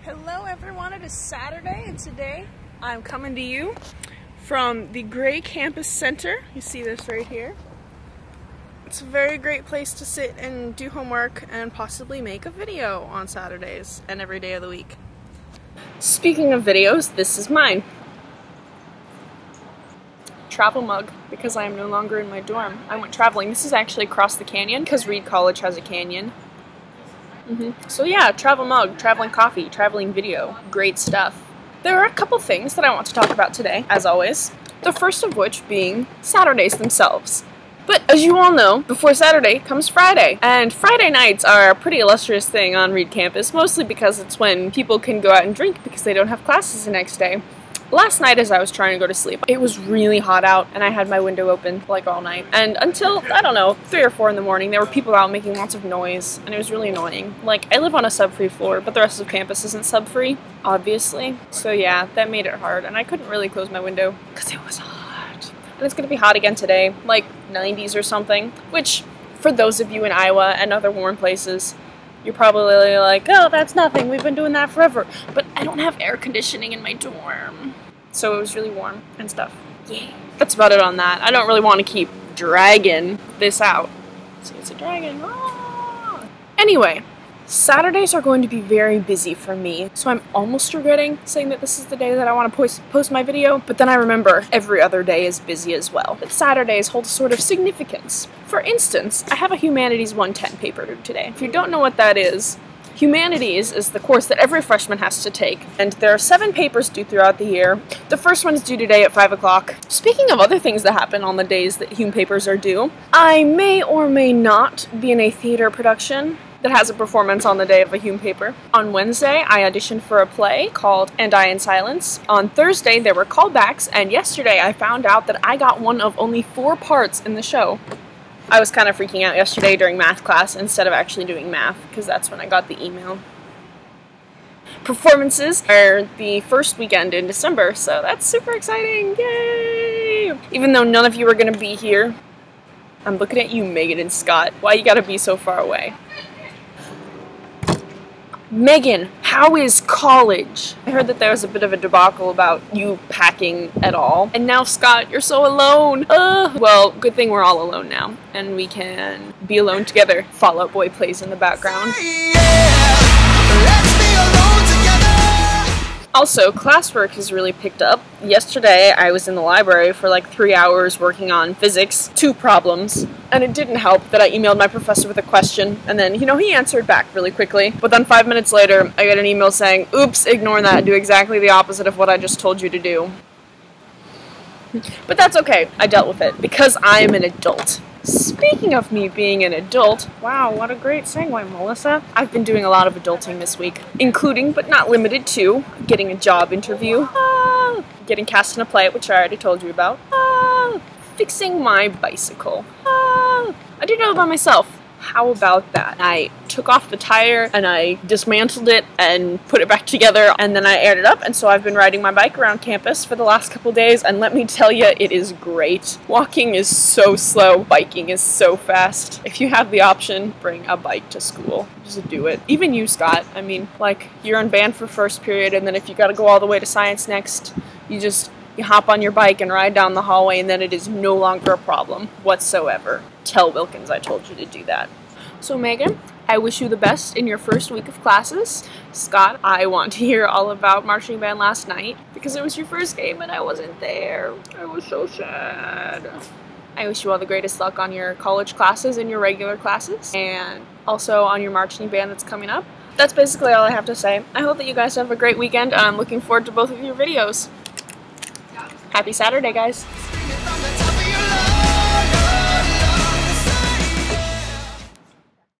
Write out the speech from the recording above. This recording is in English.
Hello everyone, it is Saturday and today I'm coming to you from the Gray Campus Center. You see this right here. It's a very great place to sit and do homework and possibly make a video on Saturdays and every day of the week. Speaking of videos, this is mine. Travel mug, because I am no longer in my dorm. I went traveling. This is actually across the canyon because Reed College has a canyon. So yeah, travel mug, traveling coffee, traveling video, great stuff. There are a couple things that I want to talk about today, as always. The first of which being Saturdays themselves. But as you all know, before Saturday comes Friday. And Friday nights are a pretty illustrious thing on Reed campus, mostly because it's when people can go out and drink because they don't have classes the next day. Last night as I was trying to go to sleep, it was really hot out and I had my window open like all night. And until, I don't know, 3 or 4 in the morning, there were people out making lots of noise and it was really annoying. Like, I live on a sub-free floor, but the rest of campus isn't sub-free, obviously. So yeah, that made it hard and I couldn't really close my window because it was hot. And it's gonna be hot again today, like 90s or something, which for those of you in Iowa and other warm places, you're probably like, oh, that's nothing, we've been doing that forever. But I don't have air conditioning in my dorm. So it was really warm and stuff. Yeah. That's about it on that. I don't really want to keep dragging this out. See, it's a dragon. Ah! Anyway, Saturdays are going to be very busy for me. So I'm almost regretting saying that this is the day that I want to post my video. But then I remember every other day is busy as well. But Saturdays hold a sort of significance. For instance, I have a Humanities 110 paper due today. If you don't know what that is, Humanities is the course that every freshman has to take, and there are 7 papers due throughout the year. The first one is due today at 5 o'clock. Speaking of other things that happen on the days that Hume papers are due, I may or may not be in a theater production that has a performance on the day of a Hume paper. On Wednesday, I auditioned for a play called And I in Silence. On Thursday, there were callbacks, and yesterday I found out that I got one of only 4 parts in the show. I was kind of freaking out yesterday during math class instead of actually doing math, because that's when I got the email. Performances are the first weekend in December, so that's super exciting! Yay! Even though none of you are going to be here, I'm looking at you, Megan and Scott. Why you gotta be so far away? Megan, how is college? I heard that there was a bit of a debacle about you packing at all. And now, Scott, you're so alone. Well, good thing we're all alone now. And we can be alone together. Fall Out Boy plays in the background. Let's be alone together. Also, classwork has really picked up. Yesterday, I was in the library for like 3 hours working on physics, 2 problems. And it didn't help that I emailed my professor with a question, and then, you know, he answered back really quickly. But then 5 minutes later, I got an email saying, oops, ignore that, do exactly the opposite of what I just told you to do. But that's okay, I dealt with it, because I am an adult. Speaking of me being an adult, wow, what a great segue, Melissa. I've been doing a lot of adulting this week, including, but not limited to, getting a job interview, getting cast in a play, which I already told you about, fixing my bicycle. I did it all by myself. How about that? I took off the tire and I dismantled it and put it back together and then I aired it up, and so I've been riding my bike around campus for the last couple days, and let me tell you, it is great. Walking is so slow, biking is so fast. If you have the option, bring a bike to school. Just do it. Even you, Scott. I mean, like, you're in band for first period, and then if you gotta go all the way to science next, you hop on your bike and ride down the hallway, and then it is no longer a problem whatsoever. Tell Wilkins I told you to do that. So Megan, I wish you the best in your first week of classes. Scott, I want to hear all about marching band last night because it was your first game and I wasn't there. I was so sad. I wish you all the greatest luck on your college classes and your regular classes, and also on your marching band that's coming up. That's basically all I have to say. I hope that you guys have a great weekend, and I'm looking forward to both of your videos. Happy Saturday, guys.